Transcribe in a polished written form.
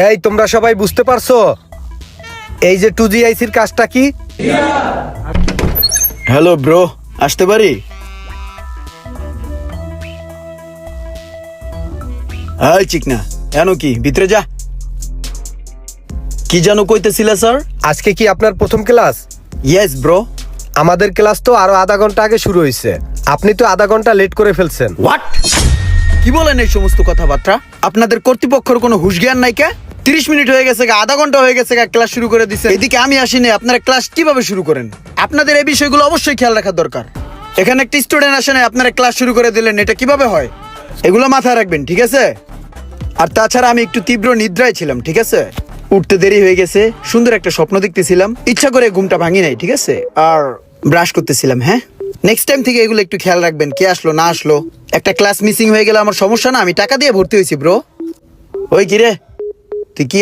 এই তোমরা সবাই বুঝতে পারছো এই যে 2GIC এর কাজটা কি? হ্যালো ব্রো, আসতে পারি? এই চিকনা, এনো কি ভিতরে যা। কি জানো কইতেছিলে স্যার? আজকে কি আপনার প্রথম ক্লাস? Yes bro. আমাদের ক্লাস তো আরো আধা ঘন্টা আগে শুরু হয়েছে, আপনি তো আধা ঘন্টা লেট করে ফেলছেন। হোয়াট? কি বলেন এই সমস্ত কথাবার্তা? আপনাদের কর্তৃপক্ষের কোনো হুঁশ জ্ঞান নাই কে? 30 মিনিট হয়ে গেছে, আধা ঘন্টা হয়ে গেছে, ক্লাস শুরু করে দিছে। এদিকে আমি আসিনি, আপনারা ক্লাস কিভাবে শুরু করেন? আপনাদের এই বিষয়গুলো অবশ্যই খেয়াল রাখা দরকার। এখানে একটা স্টুডেন্ট আসে না, আপনারা ক্লাস শুরু করে দিলেন, এটা কিভাবে হয়? এগুলো মাথায় রাখবেন, ঠিক আছে? আর তাছাড়া আমি একটু তীব্র নিদ্রায় ছিলাম, ঠিক আছে? উঠতে দেরি হয়ে গেছে, সুন্দর একটা স্বপ্ন দেখতেছিলাম, ইচ্ছা করে ঘুমটা ভাঙি নাই, ঠিক আছে? আর ব্রাশ করতেছিলাম। হ্যাঁ, নেক্সট টাইম থেকে এগুলো একটু খেয়াল রাখবেন, কে আসলো না আসলো। একটা ক্লাস মিসিং হয়ে গেলে আমার সমস্যা না, আমি টাকা দিয়ে ভর্তি হয়েছি ব্রো। ওই কিরে, তুই কি